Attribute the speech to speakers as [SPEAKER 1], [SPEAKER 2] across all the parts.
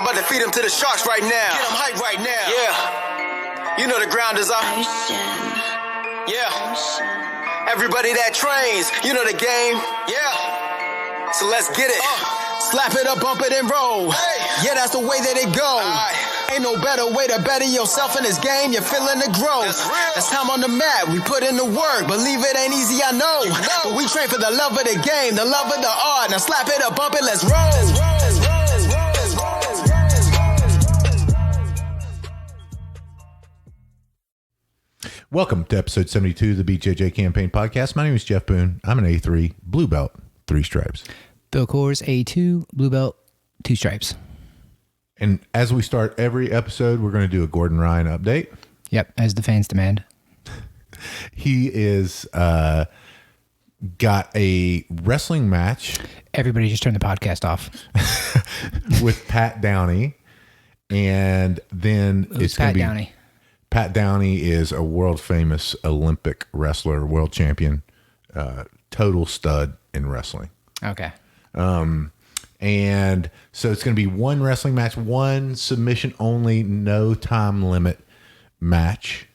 [SPEAKER 1] I'm about to feed them to the sharks right now. Get them hype right now. Yeah. You know the ground is up. Yeah. Everybody that trains, you know the game. Yeah. So let's get it. Slap it up, bump it, and roll. Hey. Yeah, that's the way that it goes. Ain't no better way to better yourself in this game. You're feeling the growth. That's time on the mat. We put in the work. Believe it ain't easy, I know. But we train for the love of the game, the love of the art. Now slap it up, bump it, let's roll.
[SPEAKER 2] Welcome to episode 72 of the BJJ Campaign Podcast. My name is Jeff Boone. I'm an A3 blue belt, 3 stripes.
[SPEAKER 3] Bill Coors, A2 blue belt, 2 stripes.
[SPEAKER 2] And as we start every episode, we're going to do a Gordon Ryan update.
[SPEAKER 3] Yep, as the fans demand.
[SPEAKER 2] He is got a wrestling match.
[SPEAKER 3] Everybody just turn the podcast off.
[SPEAKER 2] with Pat Downey. And then it's going to be...
[SPEAKER 3] Downey?
[SPEAKER 2] Pat Downey is a world famous Olympic wrestler, world champion, total stud in wrestling.
[SPEAKER 3] Okay.
[SPEAKER 2] And so it's going to be one wrestling match, one submission only, no time limit match,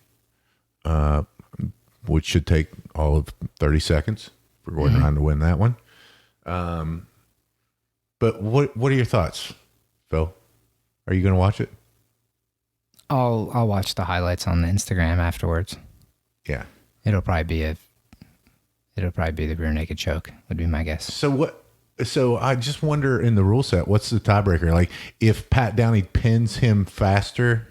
[SPEAKER 2] which should take all of 30 seconds for Gordon Ryan to win that one. But what are your thoughts, Phil? Are you going to watch it?
[SPEAKER 3] I'll watch the highlights on the Instagram afterwards.
[SPEAKER 2] Yeah.
[SPEAKER 3] It'll probably be the rear naked choke would be my guess.
[SPEAKER 2] So I just wonder in the rule set, what's the tiebreaker? Like if Pat Downey pins him faster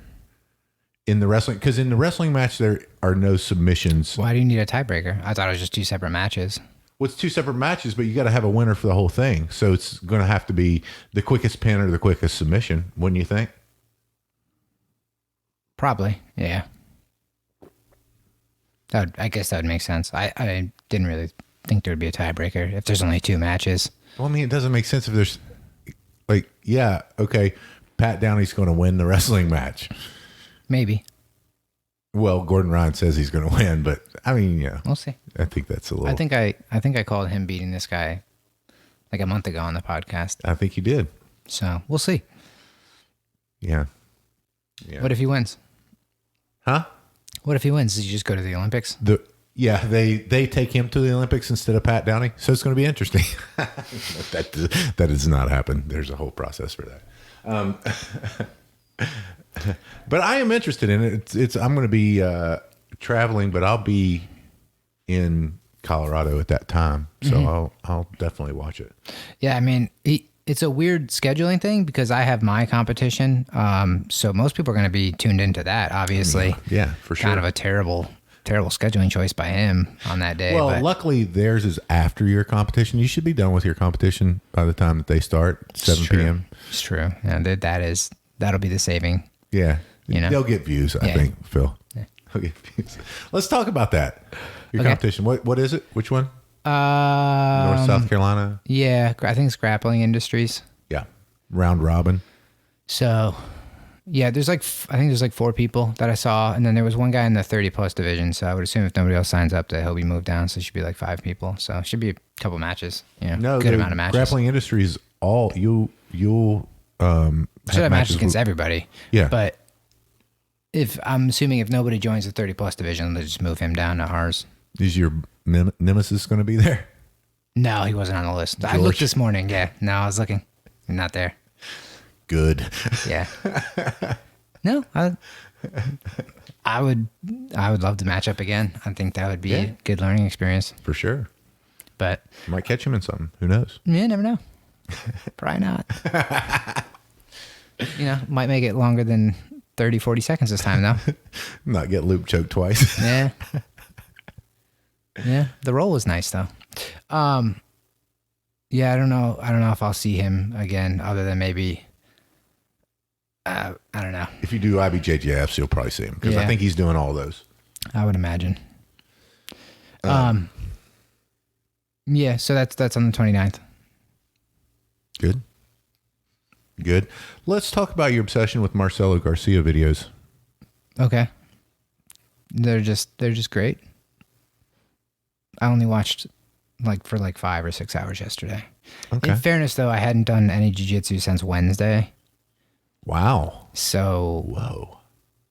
[SPEAKER 2] in the wrestling, because in the wrestling match, there are no submissions.
[SPEAKER 3] Why do you need a tiebreaker? I thought it was just 2 separate matches.
[SPEAKER 2] Well, it's 2 separate matches, but you got to have a winner for the whole thing. So it's going to have to be the quickest pin or the quickest submission, wouldn't you think?
[SPEAKER 3] Probably. Yeah. I guess that would make sense. I didn't really think there would be a tiebreaker if there's only 2 matches.
[SPEAKER 2] Well, I mean, it doesn't make sense if there's like, yeah, okay, Pat Downey's going to win the wrestling match.
[SPEAKER 3] Maybe.
[SPEAKER 2] Well, Gordon Ryan says he's going to win, but I mean, yeah,
[SPEAKER 3] we'll see.
[SPEAKER 2] I think that's a little.
[SPEAKER 3] I think I called him beating this guy like a month ago on the podcast.
[SPEAKER 2] I think you did.
[SPEAKER 3] So we'll see.
[SPEAKER 2] Yeah.
[SPEAKER 3] What if he wins?
[SPEAKER 2] Huh?
[SPEAKER 3] What if he wins? Does he just go to the Olympics?
[SPEAKER 2] They take him to the Olympics instead of Pat Downey, so it's going to be interesting. that does not happen. There's a whole process for that. But I am interested in it. I'm going to be traveling, but I'll be in Colorado at that time, so I'll definitely watch it. Yeah,
[SPEAKER 3] I mean, it's a weird scheduling thing because I have my competition, so most people are going to be tuned into that. Obviously,
[SPEAKER 2] yeah, for sure.
[SPEAKER 3] Kind of a terrible scheduling choice by him on that day.
[SPEAKER 2] Well, luckily theirs is after your competition. You should be done with your competition by the time that they start, 7 p.m.
[SPEAKER 3] It's true. Yeah, that'll be the saving.
[SPEAKER 2] Yeah.
[SPEAKER 3] You know?
[SPEAKER 2] They'll get views, I think, Phil. Yeah. They'll get views. Let's talk about that. Your competition. What is it? Which one? North South Carolina?
[SPEAKER 3] Yeah, I think it's Grappling Industries.
[SPEAKER 2] Yeah. Round robin.
[SPEAKER 3] So, yeah, I think there's 4 people that I saw, and then there was one guy in the 30 plus division. So I would assume if nobody else signs up, that he'll be moved down. So it should be like 5 people. So it should be a couple matches. Good amount of matches.
[SPEAKER 2] Grappling Industries, all you'll
[SPEAKER 3] should have matches against everybody.
[SPEAKER 2] Yeah,
[SPEAKER 3] but if I'm assuming if nobody joins the 30 plus division, they'll just move him down to ours.
[SPEAKER 2] Is your nemesis going to be there?
[SPEAKER 3] No, he wasn't on the list. George? I looked this morning. Yeah, no, I was looking. Not there.
[SPEAKER 2] Good.
[SPEAKER 3] Yeah. No, I would love to match up again. I think that would be a good learning experience
[SPEAKER 2] for sure.
[SPEAKER 3] But
[SPEAKER 2] might catch him in something. Who knows?
[SPEAKER 3] Yeah, never know. Probably not. Might make it longer than 30, 40 seconds this time, though.
[SPEAKER 2] Not get loop choked twice.
[SPEAKER 3] Yeah. Yeah, the roll was nice, though. Yeah, I don't know if I'll see him again, other than maybe, I don't know.
[SPEAKER 2] If you do IBJJFs, you'll probably see him, because I think he's doing all those.
[SPEAKER 3] I would imagine. Yeah, so that's on the 29th.
[SPEAKER 2] Good. Let's talk about your obsession with Marcelo Garcia videos.
[SPEAKER 3] Okay. They're just great. I only watched for 5 or 6 hours yesterday. Okay. In fairness, though, I hadn't done any jiu-jitsu since Wednesday.
[SPEAKER 2] Wow.
[SPEAKER 3] So,
[SPEAKER 2] Whoa.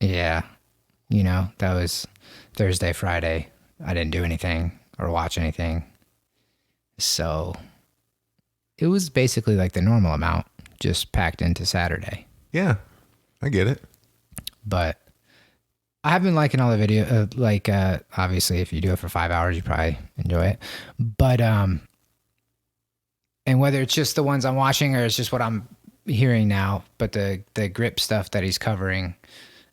[SPEAKER 3] yeah, that was Thursday, Friday. I didn't do anything or watch anything. So it was basically like the normal amount, just packed into Saturday.
[SPEAKER 2] Yeah, I get it.
[SPEAKER 3] But I have been liking all the video. Obviously, if you do it for 5 hours, you probably enjoy it. But and whether it's just the ones I'm watching or it's just what I'm hearing now, but the grip stuff that he's covering,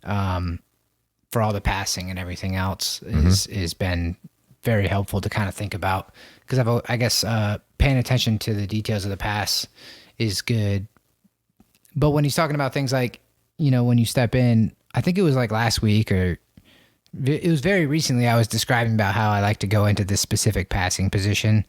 [SPEAKER 3] for all the passing and everything else is been very helpful to kind of think about, because I guess paying attention to the details of the pass is good. But when he's talking about things like, when you step in, I think it was like last week or it was very recently, I was describing about how I like to go into this specific passing position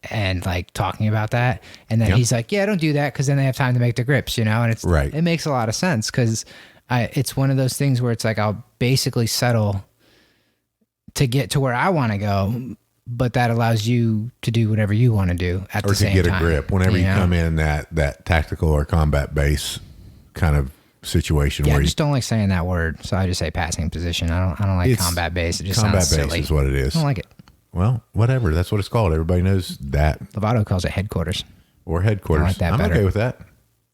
[SPEAKER 3] and like talking about that. And then he's like, yeah, don't do that, because then they have time to make the grips, and it's right. It makes a lot of sense, because it's one of those things where it's like I'll basically settle to get to where I want to go, but that allows you to do whatever you want to do at the same time. Or to get
[SPEAKER 2] a grip whenever you come in that tactical or combat base kind of situation.
[SPEAKER 3] Yeah,
[SPEAKER 2] where
[SPEAKER 3] I just don't like saying that word, so I just say passing position. I don't like combat base. It just sounds silly.
[SPEAKER 2] Combat base is what it is.
[SPEAKER 3] I don't like it.
[SPEAKER 2] Well, whatever. That's what it's called. Everybody knows that.
[SPEAKER 3] Lovato calls it headquarters.
[SPEAKER 2] Or headquarters.
[SPEAKER 3] I like that
[SPEAKER 2] I'm
[SPEAKER 3] better.
[SPEAKER 2] okay with that.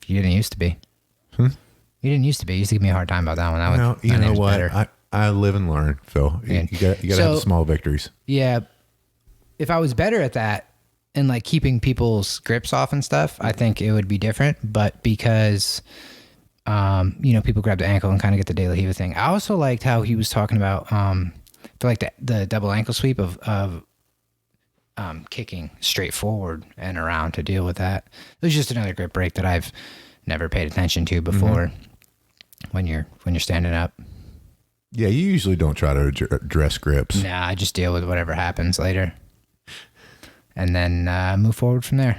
[SPEAKER 3] You didn't used to be. You didn't used to be. You used to give me a hard time about that one.
[SPEAKER 2] You know what? I live and learn, Phil. You got to have the small victories.
[SPEAKER 3] Yeah. If I was better at that and like keeping people's grips off and stuff, I think it would be different. But because, people grab the ankle and kind of get the De La Riva thing. I also liked how he was talking about, the double ankle sweep of kicking straight forward and around to deal with that. It was just another grip break that I've never paid attention to before when you're standing up.
[SPEAKER 2] Yeah, you usually don't try to address grips.
[SPEAKER 3] Nah, I just deal with whatever happens later. And then move forward from there.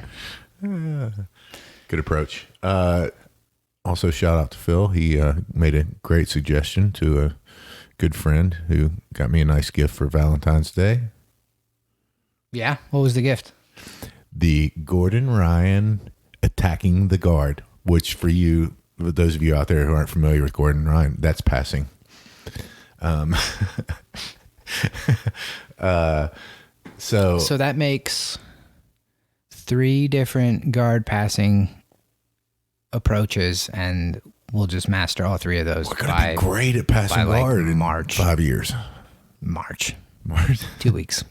[SPEAKER 2] Good approach. Also, shout out to Phil. He made a great suggestion to a good friend who got me a nice gift for Valentine's Day.
[SPEAKER 3] Yeah? What was the gift?
[SPEAKER 2] The Gordon Ryan Attacking the Guard, which for those of you out there who aren't familiar with Gordon Ryan, that's passing. So
[SPEAKER 3] that makes 3 different guard passing approaches, and we'll just master all 3 of those.
[SPEAKER 2] We're gonna be great at passing guard in
[SPEAKER 3] March.
[SPEAKER 2] 5 years.
[SPEAKER 3] March.
[SPEAKER 2] 2
[SPEAKER 3] weeks.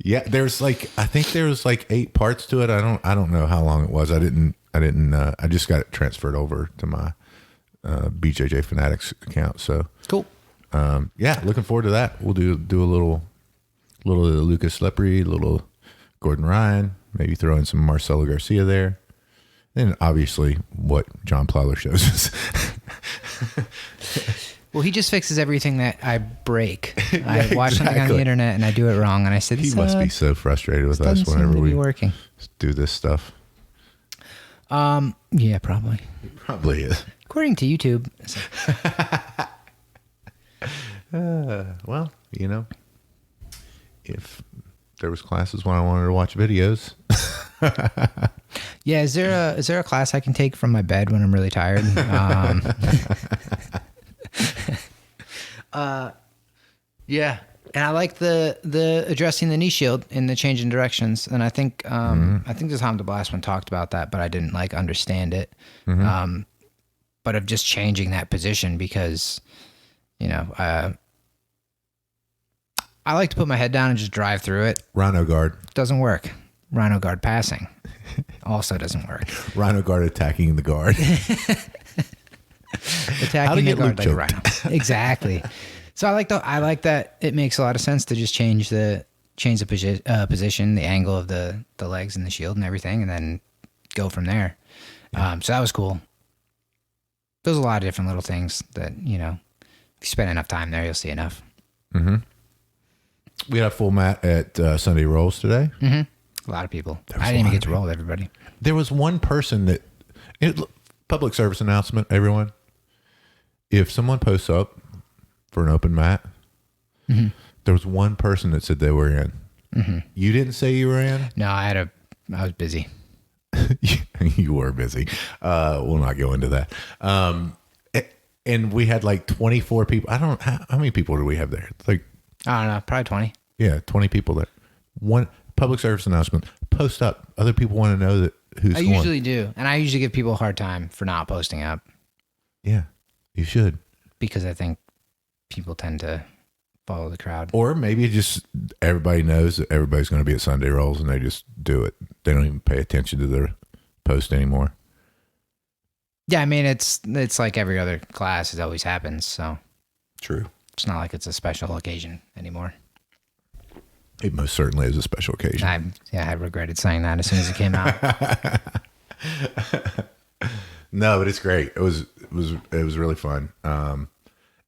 [SPEAKER 2] Yeah, I think there was 8 parts to it. I don't know how long it was. I just got it transferred over to my BJJ Fanatics account. So
[SPEAKER 3] cool.
[SPEAKER 2] Yeah, looking forward to that. We'll do a little Lucas Lepre, little Gordon Ryan, maybe throw in some Marcelo Garcia there. And obviously what John Plowler shows us.
[SPEAKER 3] Well, he just fixes everything that I break. I watch something on the internet and I do it wrong, and I said,
[SPEAKER 2] he must be so frustrated with us whenever we do this stuff.
[SPEAKER 3] Yeah, probably.
[SPEAKER 2] He probably is.
[SPEAKER 3] According to YouTube.
[SPEAKER 2] Well, if there was classes when I wanted to watch videos.
[SPEAKER 3] Yeah, is there a class I can take from my bed when I'm really tired? Yeah, and I like the addressing the knee shield in the change in directions, and I think the Tom DeBlas one talked about that, but I didn't understand it. But of just changing that position, because I like to put my head down and just drive through it.
[SPEAKER 2] Rhino guard
[SPEAKER 3] doesn't work. Rhino guard passing also doesn't work.
[SPEAKER 2] Rhino guard attacking the guard.
[SPEAKER 3] Attacking the guard like a rhino. Exactly. So I like that. It makes a lot of sense to just change the position, the angle of the legs and the shield and everything, and then go from there. Yeah. So that was cool. There's a lot of different little things that, if you spend enough time there, you'll see enough.
[SPEAKER 2] Mm-hmm. We had a full mat at Sunday Rolls today.
[SPEAKER 3] Mm-hmm. A lot of people. I didn't even get to roll with everybody.
[SPEAKER 2] There was one person public service announcement, everyone. If someone posts up for an open mat, there was one person that said they were in. You didn't say you were in?
[SPEAKER 3] No, I was busy.
[SPEAKER 2] You were busy. We'll not go into that. And we had like 24 people. I don't know. How many people do we have there? Like,
[SPEAKER 3] I don't know, probably 20.
[SPEAKER 2] Yeah, 20 people there. One public service announcement. Post up. Other people want to know that who's going.
[SPEAKER 3] I usually do. And I usually give people a hard time for not posting up.
[SPEAKER 2] Yeah, you should.
[SPEAKER 3] Because I think people tend to follow the crowd.
[SPEAKER 2] Or maybe just everybody knows that everybody's going to be at Sunday Rolls and they just do it. They don't even pay attention to their post anymore.
[SPEAKER 3] Yeah, I mean, it's like every other class. It always happens. So
[SPEAKER 2] true.
[SPEAKER 3] It's not like it's a special occasion anymore.
[SPEAKER 2] It most certainly is a special occasion.
[SPEAKER 3] I regretted saying that as soon as it came out.
[SPEAKER 2] No, but it's great. It was really fun.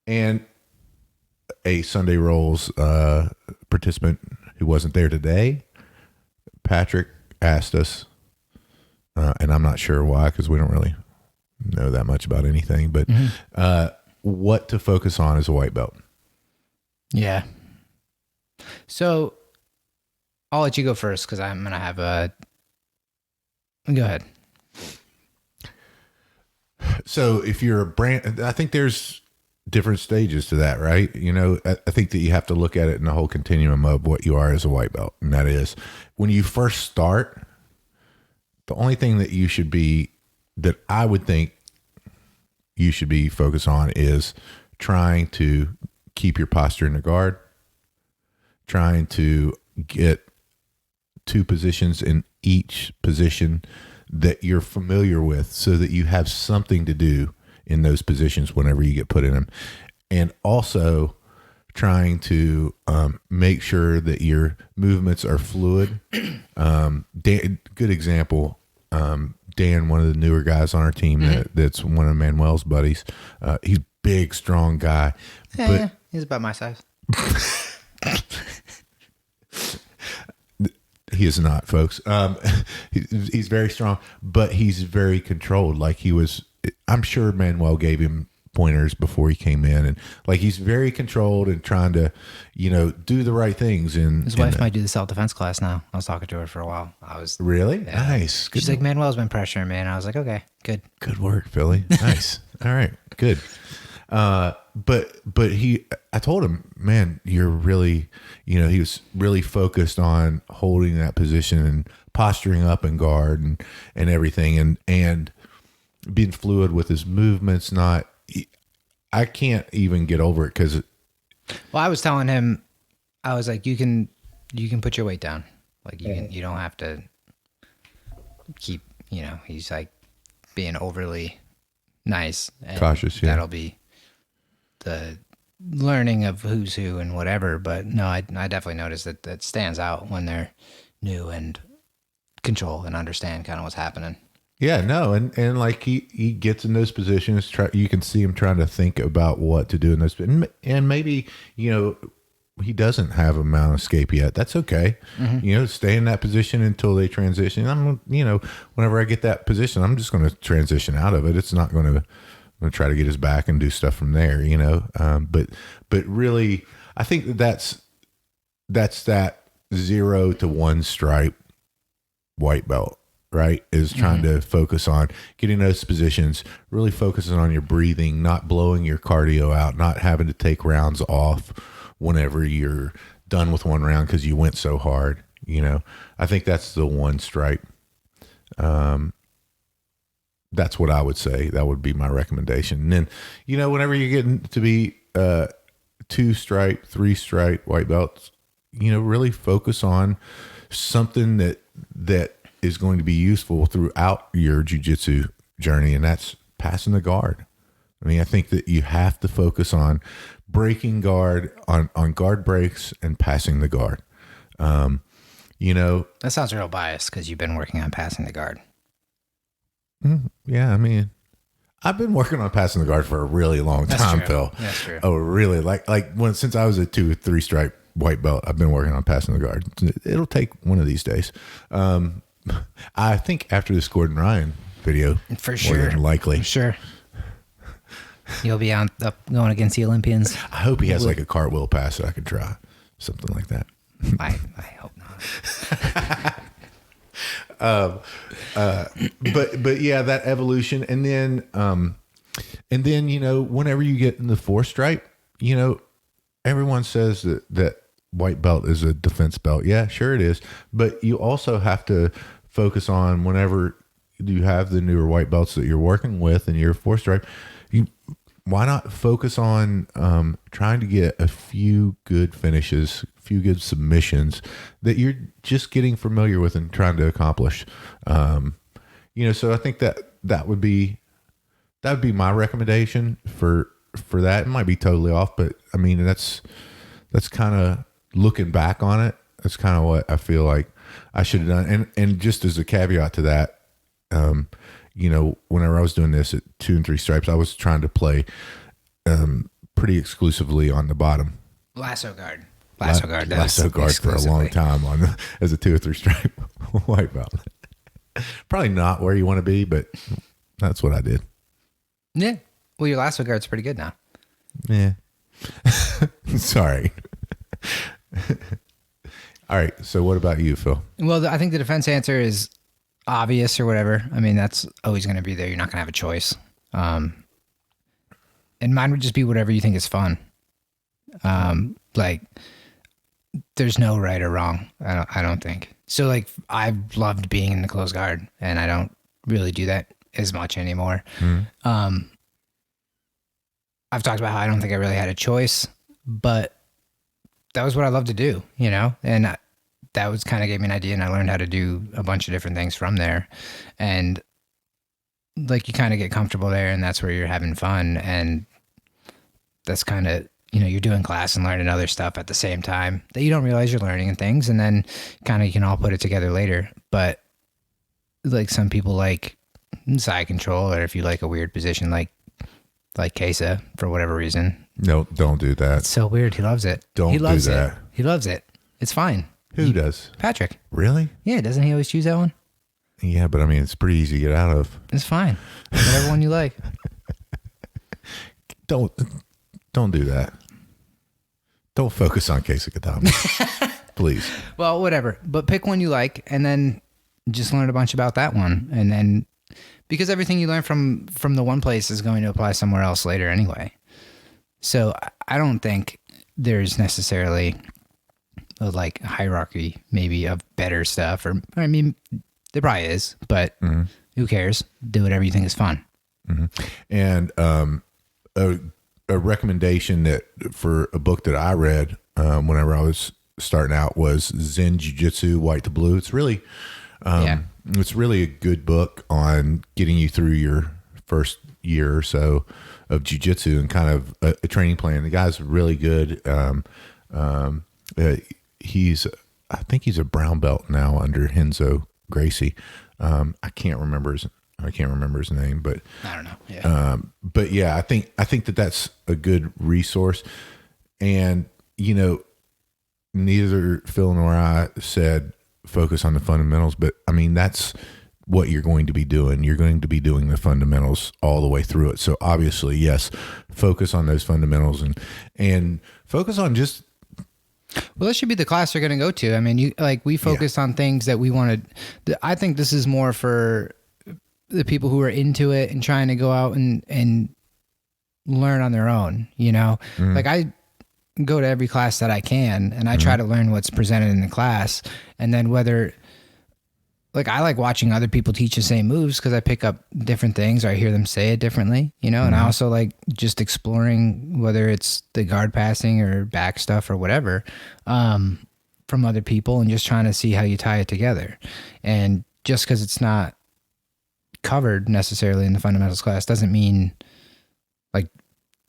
[SPEAKER 2] And a Sunday Rolls participant who wasn't there today, Patrick, asked us, and I'm not sure why because we don't really know that much about anything, but what to focus on as a white belt.
[SPEAKER 3] Yeah. So I'll let you go first because I'm going to have a... Go ahead.
[SPEAKER 2] So if you're a brand, I think there's different stages to that, right? You know, I think that you have to look at it in the whole continuum of what you are as a white belt. And that is when you first start, the only thing that you should be, that I would think you should be focused on is trying to keep your posture in the guard, trying to get two positions in each position that you're familiar with so that you have something to do in those positions whenever you get put in them. And also trying to make sure that your movements are fluid. Dan, good example, Dan, one of the newer guys on our team, that's one of Manuel's buddies. He's big, strong guy.
[SPEAKER 3] Yeah, he's about my size.
[SPEAKER 2] He is not, folks. He's very strong, but he's very controlled. Like I'm sure Manuel gave him pointers before he came in, and like he's very controlled and trying to, do the right things. And
[SPEAKER 3] his wife might do the self-defense class now. I was talking to her for a while.
[SPEAKER 2] Really nice.
[SPEAKER 3] She's like, Manuel's been pressuring me, and I was like, okay, good
[SPEAKER 2] work, Philly. Nice. All right, good. But I told him, man, you're really, he was really focused on holding that position and posturing up in guard and everything and being fluid with his movements. I can't even get over it because.
[SPEAKER 3] Well, I was telling him, I was like, you can put your weight down. Like you don't have to keep, he's like being overly nice and
[SPEAKER 2] cautious. Yeah.
[SPEAKER 3] That'll be the learning of who's who and whatever. But no, I definitely noticed that stands out when they're new and control and understand kind of what's happening.
[SPEAKER 2] Yeah, no, and like he gets in those positions. You can see him trying to think about what to do in those, and maybe he doesn't have a mount escape yet. That's okay. Stay in that position until they transition. Whenever I get that position, I'm just going to transition out of it. It's not going to try to get his back and do stuff from there. But really, I think that's that 0 to 1 stripe white belt. Right, is trying to focus on getting those positions, really focusing on your breathing, not blowing your cardio out, not having to take rounds off whenever you're done with one round because you went so hard. I think that's the 1 stripe. That's what I would say. That would be my recommendation. And then, whenever you're getting to be 2 stripe, 3 stripe white belts, really focus on something that is going to be useful throughout your jiu-jitsu journey, and that's passing the guard. I mean, I think that you have to focus on breaking guard, on guard breaks, and passing the guard. That
[SPEAKER 3] sounds real biased because you've been working on passing the guard.
[SPEAKER 2] Yeah, I mean, I've been working on passing the guard for a really long time, Phil.
[SPEAKER 3] That's true.
[SPEAKER 2] Oh, really? Since I was a 2 or 3 stripe white belt, I've been working on passing the guard. It'll take one of these days. I think after this Gordon Ryan video,
[SPEAKER 3] for sure,
[SPEAKER 2] more than likely,
[SPEAKER 3] for sure, you'll be up going against the Olympians.
[SPEAKER 2] I hope he has like a cartwheel pass that I could try, something like that.
[SPEAKER 3] I hope
[SPEAKER 2] But yeah, that evolution, and then whenever you get in the 4th stripe, everyone says that white belt is a defense belt. Yeah, sure it is, but you also have to focus on whenever you have the newer white belts that you're working with and you're 4th stripe. Why not focus on trying to get a few good finishes, a few good submissions that you're just getting familiar with and trying to accomplish. So I think that would be my recommendation for that. It might be totally off, but I mean that's kind of looking back on it. That's kind of what I feel like I should have done. And just as a caveat to that, whenever I was doing this at 2 and 3 stripes, I was trying to play pretty exclusively on the bottom.
[SPEAKER 3] Lasso guard
[SPEAKER 2] For a long time as a 2 or 3 stripe white belt. Probably not where you want to be, but that's what I did.
[SPEAKER 3] Yeah. Well, your lasso guard's pretty good now.
[SPEAKER 2] Yeah. Sorry. All right. So what about you, Phil?
[SPEAKER 3] Well, I think the defense answer is obvious or whatever. I mean, that's always going to be there. You're not going to have a choice. And mine would just be whatever you think is fun. Like there's no right or wrong. I don't think. So like I've loved being in the close guard and I don't really do that as much anymore. I've talked about how I don't think I really had a choice, but that was what I love to do, and that was kind of gave me an idea, and I learned how to do a bunch of different things from there. And like you kind of get comfortable there, and that's where you're having fun. And that's kind of, you're doing class and learning other stuff at the same time that you don't realize you're learning and things. And then kind of you can all put it together later. But like some people like side control, or if you like a weird position like Kesa for whatever reason.
[SPEAKER 2] No, don't do that.
[SPEAKER 3] It's so weird. He loves it.
[SPEAKER 2] He loves that.
[SPEAKER 3] He loves it. It's fine.
[SPEAKER 2] Who does?
[SPEAKER 3] Patrick.
[SPEAKER 2] Really?
[SPEAKER 3] Yeah, doesn't he always choose that one?
[SPEAKER 2] Yeah, but I mean, it's pretty easy to get out of.
[SPEAKER 3] It's fine. Whatever one you like.
[SPEAKER 2] Don't do that. Don't focus on Casey Katami. Please.
[SPEAKER 3] Well, whatever. But pick one you like and then just learn a bunch about that one. And then because everything you learn from the one place is going to apply somewhere else later anyway. So I don't think there's necessarily a like hierarchy maybe of better stuff, or I mean, there probably is, but who cares? Do whatever you think is fun.
[SPEAKER 2] And a recommendation that for a book that I read whenever I was starting out was Zen Jiu-Jitsu White to Blue. It's really it's really a good book on getting you through your first year or so of jiu-jitsu and kind of a training plan. The guy's really good. I think he's a brown belt now under Renzo Gracie. I can't remember his name, but
[SPEAKER 3] I don't know. Yeah.
[SPEAKER 2] But yeah, I think that's a good resource. And neither Phil nor I said focus on the fundamentals, but I mean, that's what you're going to be doing. You're going to be doing the fundamentals all the way through it. So obviously, yes, focus on those fundamentals and focus on just.
[SPEAKER 3] Well, that should be the class you're going to go to. I mean, we focus on things that we wanted. I think this is more for the people who are into it and trying to go out and learn on their own, Like I go to every class that I can and I try to learn what's presented in the class. And then like I like watching other people teach the same moves because I pick up different things or I hear them say it differently, and I also like just exploring whether it's the guard passing or back stuff or whatever from other people and just trying to see how you tie it together. And just because it's not covered necessarily in the fundamentals class doesn't mean like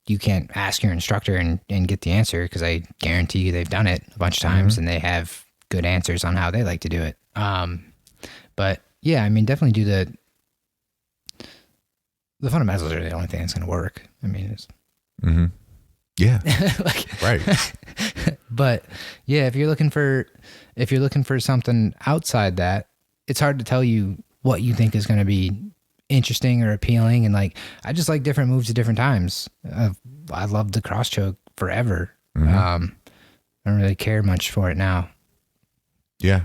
[SPEAKER 3] you can't ask your instructor and get the answer, because I guarantee you they've done it a bunch of times and they have good answers on how they like to do it. But yeah, I mean, definitely do the fundamentals are the only thing that's going to work. I mean, it's
[SPEAKER 2] yeah, right.
[SPEAKER 3] But yeah, if you're looking for something outside that, it's hard to tell you what you think is going to be interesting or appealing. And like, I just like different moves at different times. I loved the cross choke forever. I don't really care much for it now.
[SPEAKER 2] Yeah.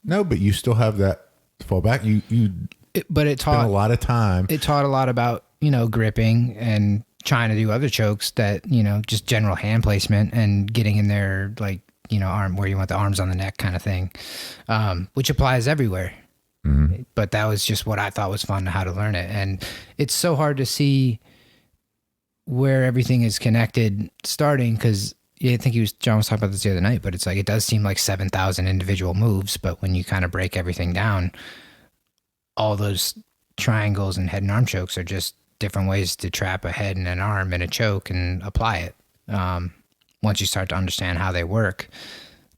[SPEAKER 3] No,
[SPEAKER 2] but you still have that fall back.
[SPEAKER 3] But it
[SPEAKER 2] spent
[SPEAKER 3] taught
[SPEAKER 2] a lot of time.
[SPEAKER 3] It taught a lot about, gripping and trying to do other chokes that, just general hand placement and getting in there, like, arm where you want the arms on the neck kind of thing, which applies everywhere. Mm-hmm. But that was just what I thought was fun, how to learn it. And it's so hard to see where everything is connected starting, because I think John was talking about this the other night, but it's like, it does seem like 7,000 individual moves, but when you kind of break everything down, all those triangles and head and arm chokes are just different ways to trap a head and an arm in a choke and apply it. Once you start to understand how they work,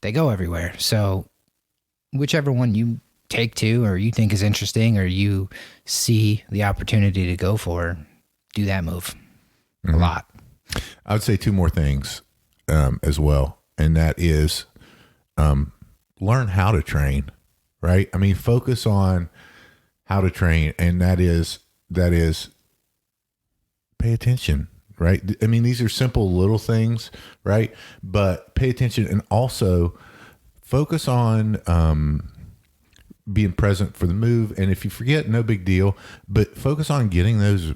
[SPEAKER 3] they go everywhere. So whichever one you take to, or you think is interesting, or you see the opportunity to go for, do that move. Mm-hmm. A lot.
[SPEAKER 2] I would say two more things as well. And that is learn how to train, right? I mean, focus on how to train. And that is pay attention, right? I mean, these are simple little things, right? But pay attention, and also focus on being present for the move. And if you forget, no big deal, but focus on getting those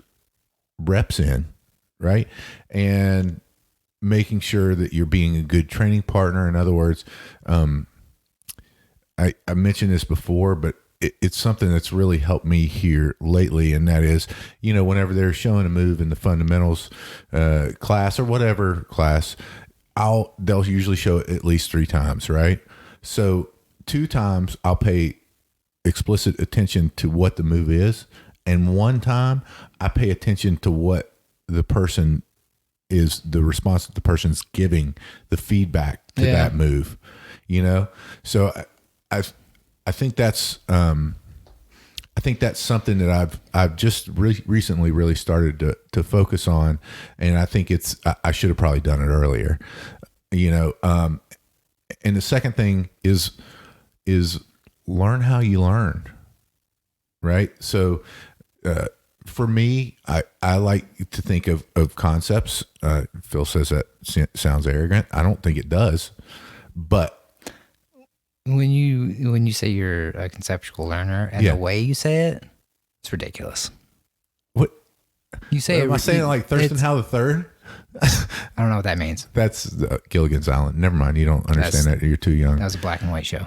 [SPEAKER 2] reps in, right? And making sure that you're being a good training partner. In other words, I mentioned this before, but it's something that's really helped me here lately. And that is, whenever they're showing a move in the fundamentals class or whatever class, they'll usually show it at least 3 times, right? So 2 times I'll pay explicit attention to what the move is. And 1 time I pay attention to what the person is, the response that the person's giving, the feedback to that move, So I think that's something that I've just recently really started to focus on, and I think I should have probably done it earlier, And the second thing is learn how you learn, right? So for me, I like to think of concepts. Phil says that sounds arrogant. I don't think it does, but
[SPEAKER 3] when you say you're a conceptual learner and the way you say it, it's ridiculous.
[SPEAKER 2] What
[SPEAKER 3] you say?
[SPEAKER 2] Am I saying it like Thurston Howe the Third?
[SPEAKER 3] I don't know what that means.
[SPEAKER 2] That's Gilligan's Island. Never mind. You don't understand that. You're too young.
[SPEAKER 3] That was a black and white show.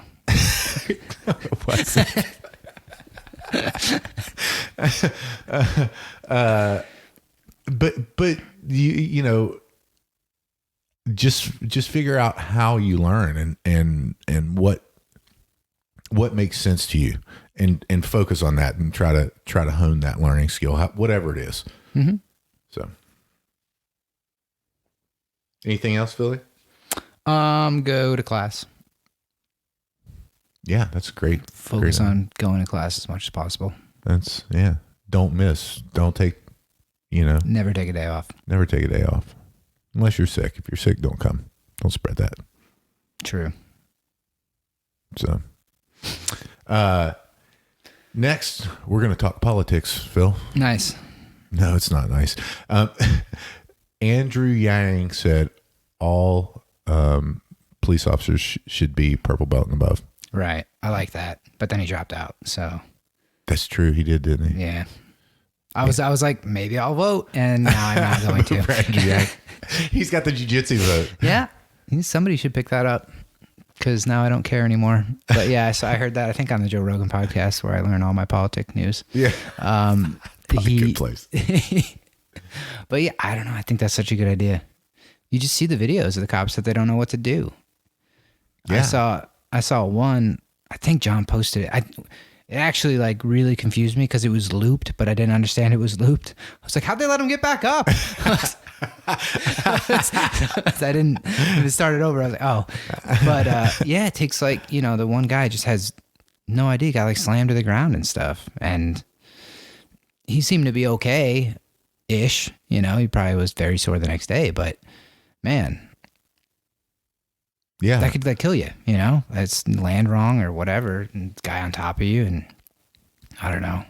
[SPEAKER 2] But just figure out how you learn and what makes sense to you, and focus on that, and try to hone that learning skill, whatever it is.
[SPEAKER 3] Mm-hmm.
[SPEAKER 2] So, anything else, Philly?
[SPEAKER 3] Go to class.
[SPEAKER 2] Yeah, that's great.
[SPEAKER 3] Focus on going to class as much as possible.
[SPEAKER 2] Don't miss. Don't take,
[SPEAKER 3] Never take a day off.
[SPEAKER 2] Never take a day off. Unless you're sick. If you're sick, don't come. Don't spread that.
[SPEAKER 3] True.
[SPEAKER 2] So, next, we're going to talk politics, Phil.
[SPEAKER 3] Nice.
[SPEAKER 2] No, it's not nice. Andrew Yang said all police officers should be purple belt and above.
[SPEAKER 3] Right. I like that. But then he dropped out. So
[SPEAKER 2] that's true. He did, didn't he?
[SPEAKER 3] Yeah. I was like, maybe I'll vote, and now I'm not going to.
[SPEAKER 2] For Andrew Yang. He's got the jiu-jitsu vote.
[SPEAKER 3] Yeah. Somebody should pick that up, because now I don't care anymore. But yeah, so I heard that, I think, on the Joe Rogan podcast, where I learn all my politic news.
[SPEAKER 2] Yeah. Probably a good place.
[SPEAKER 3] But yeah, I don't know. I think that's such a good idea. You just see the videos of the cops that they don't know what to do. Yeah. I saw one, I think John posted it. It actually like really confused me because it was looped, but I didn't understand it was looped. I was like, how'd they let him get back up? It started over. I was like, oh, but yeah, it takes like, the one guy just has no idea, got like slammed to the ground and stuff. And he seemed to be okay-ish. He probably was very sore the next day, but man,
[SPEAKER 2] yeah,
[SPEAKER 3] that could kill you, It's land wrong or whatever, and guy on top of you, and I don't know.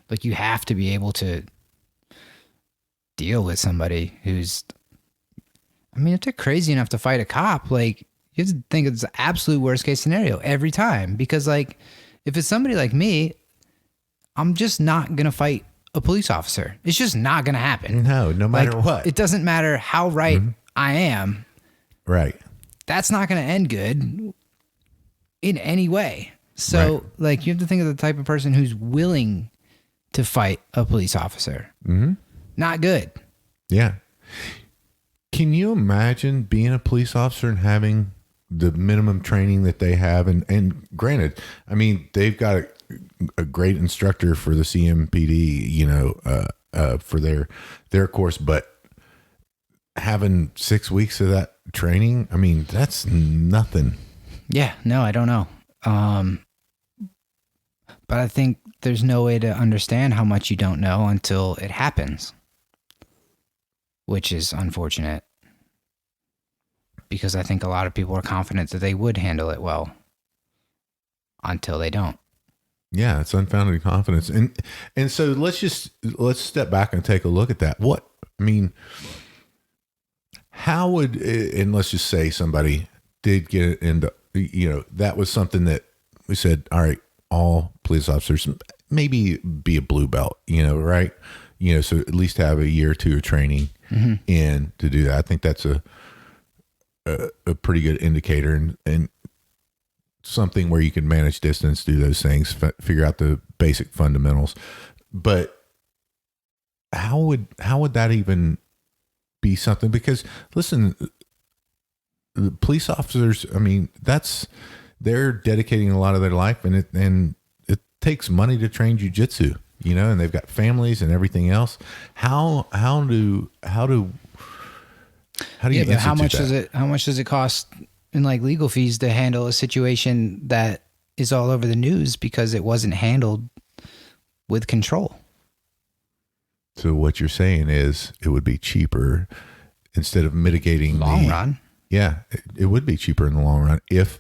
[SPEAKER 3] Like, you have to be able to deal with somebody who's, if they're crazy enough to fight a cop, like, you have to think it's the absolute worst case scenario every time, because like, If it's somebody like me, I'm just not going to fight a police officer. It's just not going to happen.
[SPEAKER 2] No matter what.
[SPEAKER 3] It doesn't matter how right I am.
[SPEAKER 2] Right.
[SPEAKER 3] That's not going to end good in any way. So, like, you have to think of the type of person who's willing to fight a police officer. Mm-hmm. Not good.
[SPEAKER 2] Yeah. Can you imagine being a police officer and having the minimum training that they have? And granted, I mean, they've got a great instructor for the CMPD, you know, for their course, but having 6 weeks of that training, I mean, that's nothing.
[SPEAKER 3] Yeah, no, I don't know. But I think there's no way to understand how much you don't know until it happens, which is unfortunate because I think a lot of people are confident that they would handle it well until they don't.
[SPEAKER 2] Yeah, it's unfounded confidence. And so let's step back and take a look at that. How would, and let's just say somebody did get into, you know, that was something that we said, all right, all police officers maybe be a blue belt, you know, right? You know, so at least have a year or two of training in to do that. I think that's a pretty good indicator and something where you can manage distance, do those things, figure out the basic fundamentals. But how would that even be something? Because listen, the police officers, I mean, they're dedicating a lot of their life, and it takes money to train jiu-jitsu, you know, and they've got families and everything else. How do you
[SPEAKER 3] but how much
[SPEAKER 2] that?
[SPEAKER 3] How much does it cost in like legal fees to handle a situation that is all over the news because it wasn't handled with control?
[SPEAKER 2] So what you're saying is it would be cheaper instead of mitigating
[SPEAKER 3] long run.
[SPEAKER 2] Yeah, it would be cheaper in the long run if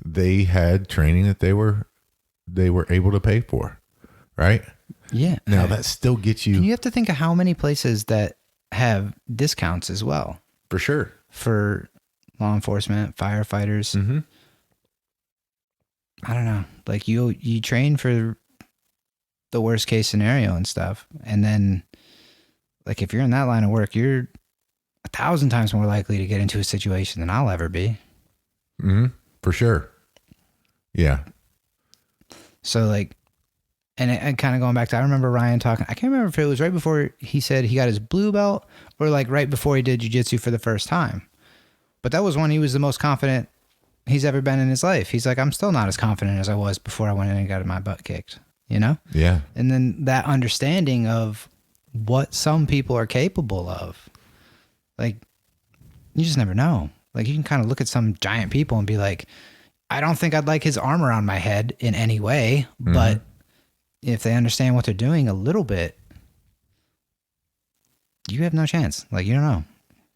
[SPEAKER 2] they had training that they were able to pay for, right?
[SPEAKER 3] Yeah.
[SPEAKER 2] Now that still gets you.
[SPEAKER 3] And you have to think of how many places that have discounts as well.
[SPEAKER 2] For sure.
[SPEAKER 3] For law enforcement, firefighters.
[SPEAKER 2] Mm-hmm.
[SPEAKER 3] I don't know. Like you train for the worst case scenario and stuff. And then like if you're in that line of work, you're 1,000 times more likely to get into a situation than I'll ever be.
[SPEAKER 2] Mm-hmm. For sure. Yeah.
[SPEAKER 3] So like, and kind of going back to, I remember Ryan talking, I can't remember if it was right before he said he got his blue belt or like right before he did jiu-jitsu for the first time. But that was when he was the most confident he's ever been in his life. He's like, I'm still not as confident as I was before I went in and got my butt kicked, you know?
[SPEAKER 2] Yeah.
[SPEAKER 3] And then that understanding of what some people are capable of, like, you just never know. Like, you can kind of look at some giant people and be like, I don't think I'd like his arm around my head in any way, but if they understand what they're doing a little bit, you have no chance. Like, you don't know.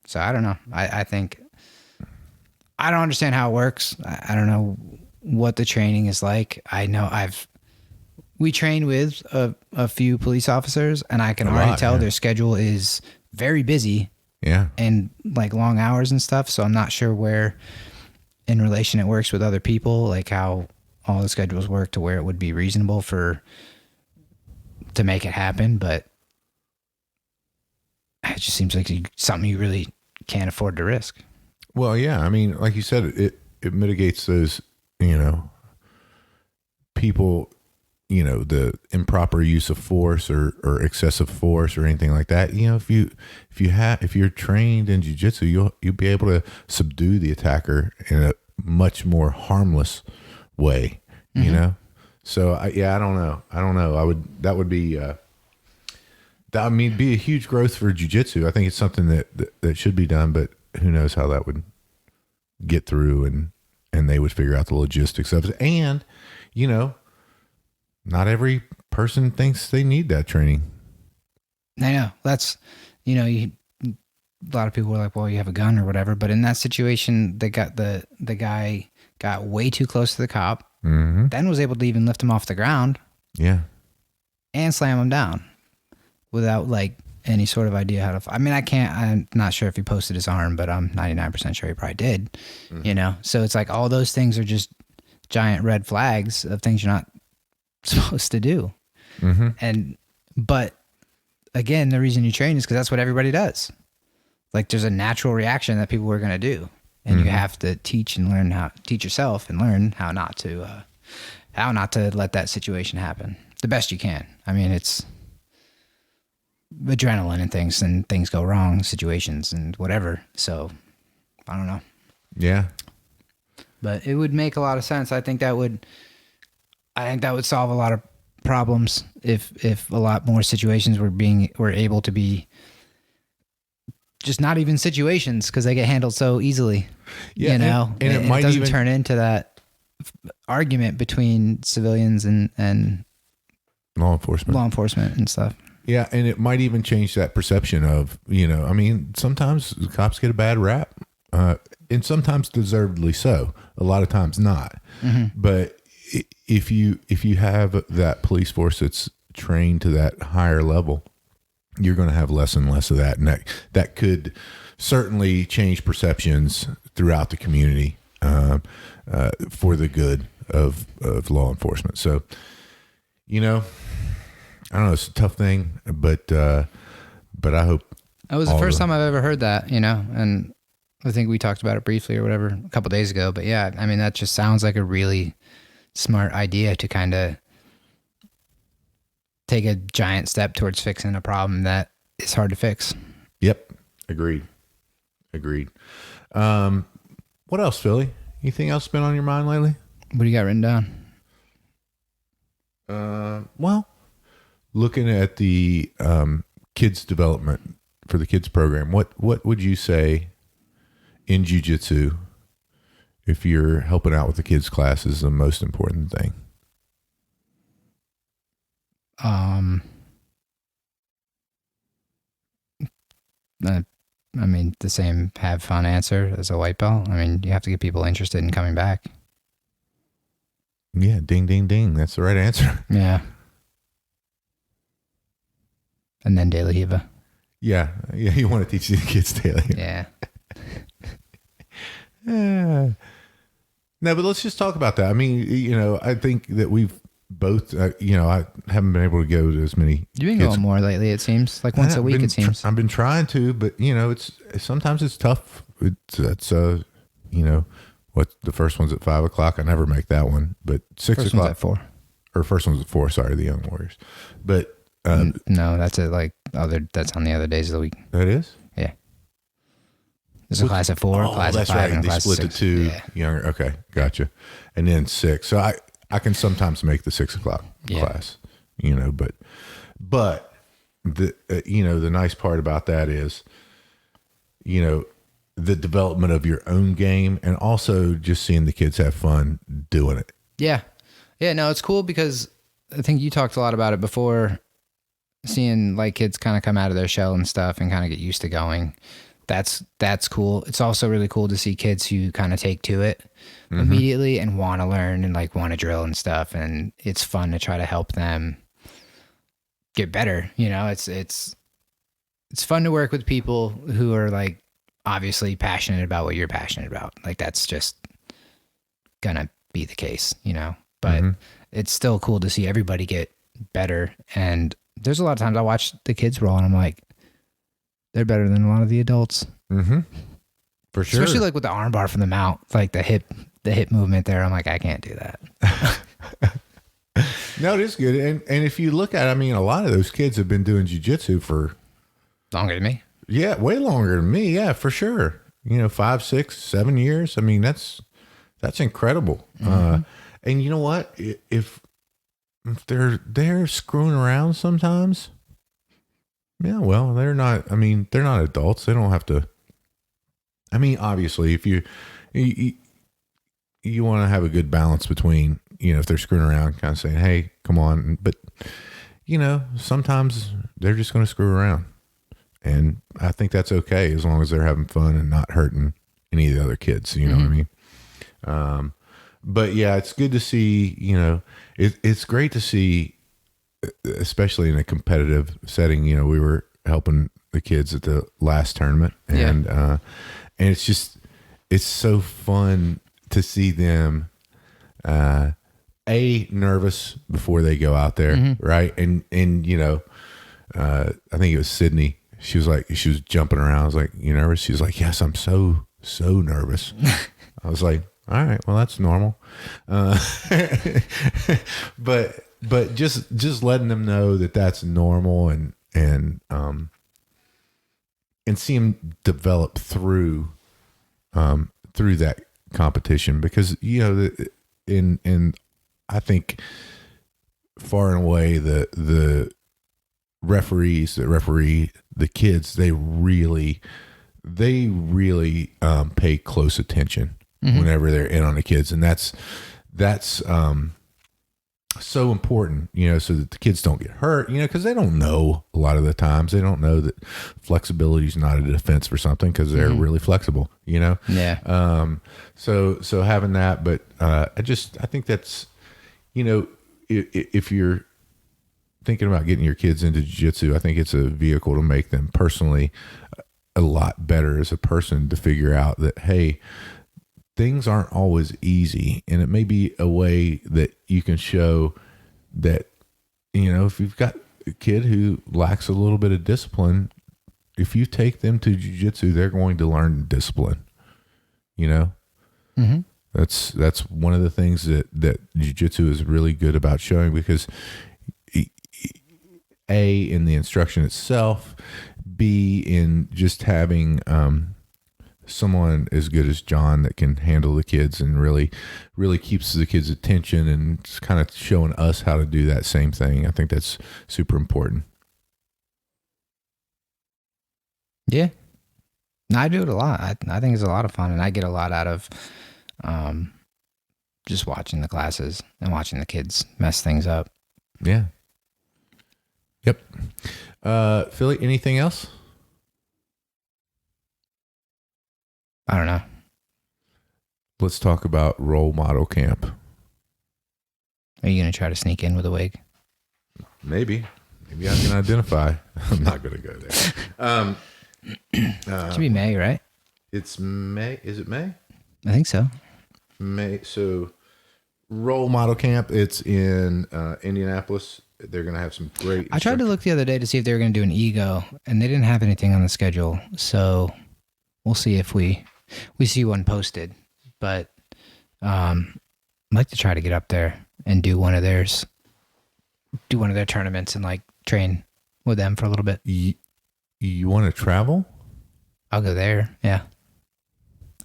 [SPEAKER 3] So I don't know. I think I don't understand how it works. I don't know what the training is like. I know we train with a few police officers, and I can already tell their schedule is very busy.
[SPEAKER 2] Yeah.
[SPEAKER 3] And like long hours and stuff. So I'm not sure where in relation it works with other people, like how all the schedules work to where it would be reasonable to make it happen. But it just seems like something you really can't afford to risk.
[SPEAKER 2] Well, yeah. I mean, like you said, it mitigates those, you know, people, you know, the improper use of force or excessive force or anything like that. You know, if you're trained in jiu-jitsu, you'll be able to subdue the attacker in a much more harmless way, you know? So I don't know. That would be be a huge growth for jiu-jitsu. I think it's something that should be done, but who knows how that would get through and they would figure out the logistics of it. And, you know, not every person thinks they need that training.
[SPEAKER 3] I know. That's, you know, a lot of people were like, well, you have a gun or whatever. But in that situation, they got the guy got way too close to the cop, then was able to even lift him off the ground.
[SPEAKER 2] Yeah.
[SPEAKER 3] And slam him down without like any sort of idea how to, I'm not sure if he posted his arm, but I'm 99% sure he probably did, you know? So it's like all those things are just giant red flags of things you're not supposed to do.
[SPEAKER 2] Mm-hmm.
[SPEAKER 3] But again, the reason you train is because that's what everybody does. Like there's a natural reaction that people are going to do. And you have to teach yourself and learn how not to let that situation happen the best you can. I mean, it's adrenaline and things go wrong, situations and whatever. So I don't know.
[SPEAKER 2] Yeah.
[SPEAKER 3] But it would make a lot of sense. I think that would solve a lot of problems if a lot more situations were able to be just not even situations because they get handled so easily. Yeah, and it might doesn't turn into that argument between civilians and
[SPEAKER 2] law enforcement
[SPEAKER 3] and stuff.
[SPEAKER 2] Yeah, and it might even change that perception of, I mean, sometimes cops get a bad rap, and sometimes deservedly so. A lot of times not. Mm-hmm. But if you have that police force that's trained to that higher level, you're going to have less and less of that, and that could certainly change perceptions throughout the community for the good of law enforcement. So, I don't know, it's a tough thing, but I hope.
[SPEAKER 3] It was the first time I've ever heard that, and I think we talked about it briefly or whatever a couple of days ago. But yeah, I mean, that just sounds like a really smart idea to kind of take a giant step towards fixing a problem that is hard to fix.
[SPEAKER 2] Yep. Agreed. What else, Philly? Anything else been on your mind lately?
[SPEAKER 3] What do you got written down?
[SPEAKER 2] Well, looking at the kids development for the kids program, what would you say in jiu-jitsu, if you're helping out with the kids class, is the most important thing?
[SPEAKER 3] I mean, the same have fun answer as a white belt. I mean, you have to get people interested in coming back.
[SPEAKER 2] Yeah, ding, ding, ding. That's the right answer.
[SPEAKER 3] Yeah. And then De La Riva.
[SPEAKER 2] Yeah, you want to teach the kids De La Riva.
[SPEAKER 3] Yeah.
[SPEAKER 2] Yeah. No, but let's just talk about that. I mean, I think that we've both, I haven't been able to go to as many.
[SPEAKER 3] You've been going more lately, it seems. Like once a week, it seems.
[SPEAKER 2] I've been trying to, but, sometimes it's tough. It's what the first one's at 5:00. I never make that one, but 6
[SPEAKER 3] first
[SPEAKER 2] o'clock.
[SPEAKER 3] One's at 4.
[SPEAKER 2] Or first one's at 4. Sorry, the Young Warriors. But
[SPEAKER 3] no, that's that's on the other days of the week.
[SPEAKER 2] That is?
[SPEAKER 3] Yeah. There's a class at 4, class at 5,
[SPEAKER 2] right.
[SPEAKER 3] and a
[SPEAKER 2] they
[SPEAKER 3] class
[SPEAKER 2] split
[SPEAKER 3] at
[SPEAKER 2] the
[SPEAKER 3] 6.
[SPEAKER 2] two
[SPEAKER 3] Yeah.
[SPEAKER 2] younger. Okay, gotcha. And then 6. So I can sometimes make the 6 o'clock class, but the the nice part about that is, the development of your own game, and also just seeing the kids have fun doing it.
[SPEAKER 3] Yeah. Yeah, no, it's cool because I think you talked a lot about it before, seeing like kids kind of come out of their shell and stuff and kind of get used to going. That's cool. It's also really cool to see kids who kind of take to it immediately and want to learn and like want to drill and stuff. And it's fun to try to help them get better. It's fun to work with people who are like obviously passionate about what you're passionate about. Like that's just gonna be the case, but it's still cool to see everybody get better. And there's a lot of times I watch the kids roll and I'm like, they're better than a lot of the adults.
[SPEAKER 2] Mm-hmm. For sure.
[SPEAKER 3] Especially like with the arm bar from the mount, like the hip movement there. I'm like, I can't do that.
[SPEAKER 2] No, it is good. And if you look at it, I mean, a lot of those kids have been doing jiu-jitsu for
[SPEAKER 3] longer than me.
[SPEAKER 2] Yeah, way longer than me. Yeah, for sure. 5, 6, 7 years. I mean, that's incredible. And you know what? If they're screwing around sometimes, yeah, well, they're not adults. They don't have to. I mean, obviously, if you want to have a good balance between, if they're screwing around, kind of saying, hey, come on. But, sometimes they're just going to screw around. And I think that's okay as long as they're having fun and not hurting any of the other kids. You know what I mean? But yeah, it's good to see, it's great to see, especially in a competitive setting. We were helping the kids at the last tournament, and it's so fun to see them nervous before they go out there, right? And I think it was Sydney. She was jumping around. I was like, "You nervous?" She was like, "Yes, I'm so nervous." I was like, "All right, well, that's normal." But just letting them know that that's normal and see them develop through that competition, because in I think far and away the referees that referee the kids, they really pay close attention whenever they're in on the kids, and that's so important, so that the kids don't get hurt, because they don't know, a lot of the times they don't know that flexibility is not a defense for something, because they're really flexible,
[SPEAKER 3] Yeah.
[SPEAKER 2] So having that, but I think that's, if you're thinking about getting your kids into jiu-jitsu, I think it's a vehicle to make them personally a lot better as a person, to figure out that, hey, things aren't always easy, and it may be a way that you can show that, if you've got a kid who lacks a little bit of discipline, if you take them to jiu-jitsu, they're going to learn discipline. That's one of the things that jiu-jitsu is really good about showing, because A, in the instruction itself, B, in just having someone as good as John that can handle the kids and really keeps the kids' attention, and just kind of showing us how to do that same thing. I think that's super important.
[SPEAKER 3] Yeah. No, I do it a lot. I think it's a lot of fun, and I get a lot out of just watching the classes and watching the kids mess things up.
[SPEAKER 2] Yeah. Yep. Philly, anything else?
[SPEAKER 3] I don't know.
[SPEAKER 2] Let's talk about role model camp.
[SPEAKER 3] Are you going to try to sneak in with a wig?
[SPEAKER 2] Maybe I can identify. I'm not going to go there.
[SPEAKER 3] It should be May, right?
[SPEAKER 2] It's May. Is it May?
[SPEAKER 3] I think so.
[SPEAKER 2] May. So role model camp, it's in Indianapolis. They're going to have some great
[SPEAKER 3] I tried to look the other day to see if they were going to do an ego, and they didn't have anything on the schedule. So we'll see if we see one posted. But I'd like to try to get up there and do one of their tournaments and like train with them for a little bit.
[SPEAKER 2] You want to travel?
[SPEAKER 3] I'll go there. Yeah.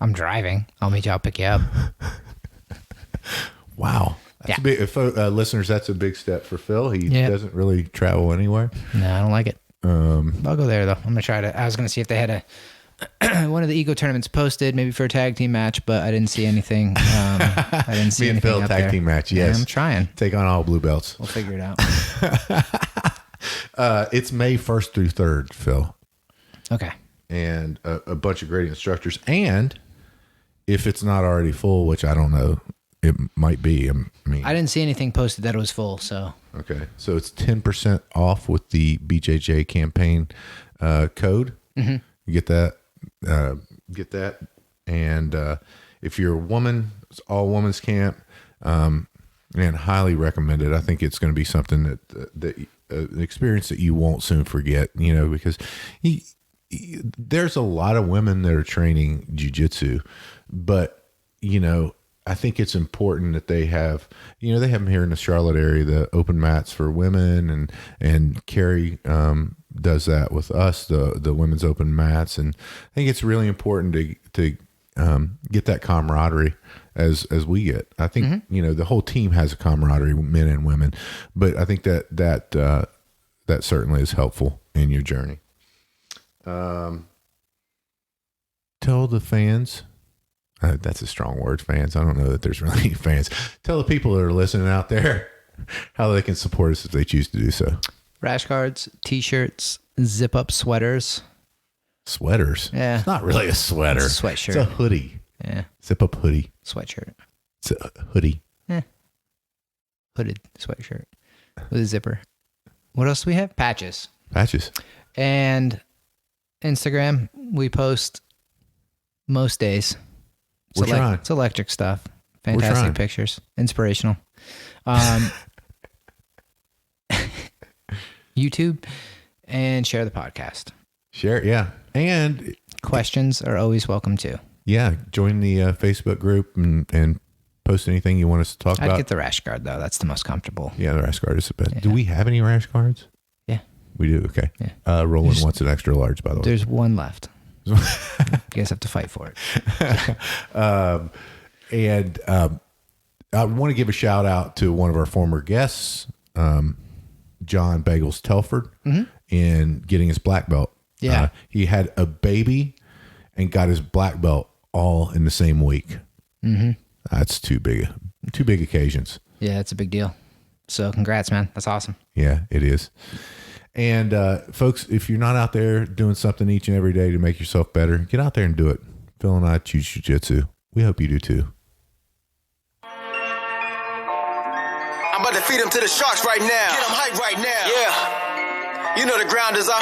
[SPEAKER 3] I'm driving. I'll meet you. I'll pick you up.
[SPEAKER 2] Wow. That's a big, listeners, that's a big step for Phil. He doesn't really travel anywhere.
[SPEAKER 3] No, I don't like it. I'll go there though. I'm going to try to, I was going to see if they had one of the ego tournaments posted, maybe for a tag team match, but I didn't see anything. I didn't see anything. Me and Phil
[SPEAKER 2] tag team match. Yes.
[SPEAKER 3] Yeah, I'm trying.
[SPEAKER 2] Take on all blue belts.
[SPEAKER 3] We'll figure it out.
[SPEAKER 2] It's May 1st through 3rd, Phil.
[SPEAKER 3] Okay.
[SPEAKER 2] And a bunch of great instructors. And if it's not already full, which I don't know, it might be.
[SPEAKER 3] I didn't see anything posted that it was full, so.
[SPEAKER 2] Okay. So it's 10% off with the BJJ campaign code. Mm-hmm. You get that. And if you're a woman, it's all women's camp. And highly recommended. I think it's going to be something that an experience that you won't soon forget, because there's a lot of women that are training jiu-jitsu, but, I think it's important that they have, they have them here in the Charlotte area, the open mats for women, and Carrie does that with us, the women's open mats. And I think it's really important to get that camaraderie as we get. I think, the whole team has a camaraderie, men and women, but I think that certainly is helpful in your journey. Tell the fans, that's a strong word, fans. I don't know that there's really any fans. Tell the people that are listening out there how they can support us if they choose to do so.
[SPEAKER 3] Rash guards, t-shirts, zip-up sweaters.
[SPEAKER 2] Sweaters?
[SPEAKER 3] Yeah.
[SPEAKER 2] It's not really a sweater.
[SPEAKER 3] It's a sweatshirt.
[SPEAKER 2] It's a hoodie.
[SPEAKER 3] Yeah.
[SPEAKER 2] Zip-up hoodie.
[SPEAKER 3] Sweatshirt.
[SPEAKER 2] It's a hoodie.
[SPEAKER 3] Yeah. Hooded sweatshirt with a zipper. What else do we have? Patches. And Instagram, we post most days.
[SPEAKER 2] We're trying.
[SPEAKER 3] It's electric stuff. Fantastic pictures. Inspirational. YouTube, and share the podcast.
[SPEAKER 2] Share, yeah. And
[SPEAKER 3] questions are always welcome too.
[SPEAKER 2] Yeah, join the Facebook group and post anything you want us to talk about.
[SPEAKER 3] I'd get the rash guard though. That's the most comfortable.
[SPEAKER 2] Yeah, the rash guard is the best.
[SPEAKER 3] Yeah.
[SPEAKER 2] Do we have any rash guards?
[SPEAKER 3] Yeah.
[SPEAKER 2] We do, okay.
[SPEAKER 3] Yeah.
[SPEAKER 2] Roland wants an extra large, by the way.
[SPEAKER 3] There's one left. You guys have to fight for it.
[SPEAKER 2] I want to give a shout out to one of our former guests, John Bagels Telford, in getting his black belt.
[SPEAKER 3] Yeah.
[SPEAKER 2] He had a baby and got his black belt all in the same week. Mm-hmm. That's two big occasions.
[SPEAKER 3] Yeah, it's a big deal. So congrats, man. That's awesome.
[SPEAKER 2] Yeah, it is. And folks, if you're not out there doing something each and every day to make yourself better, get out there and do it. Phil and I choose jiu-jitsu. We hope you do too.
[SPEAKER 1] I'm about to feed him to the sharks right now. Get him hype right now. Yeah. You know the ground is up.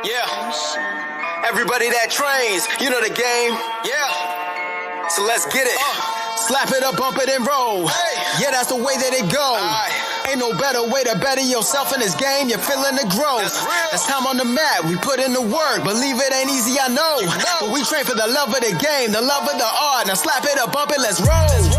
[SPEAKER 1] Yeah. Everybody that trains, you know the game. Yeah. So let's get it. Slap it up, bump it, and roll. Yeah, that's the way that it goes. Ain't no better way to better yourself in this game. You're feeling the growth. That's time on the mat. We put in the work. Believe it ain't easy, I know. But we train for the love of the game, the love of the art. Now slap it up, bump it, let's roll.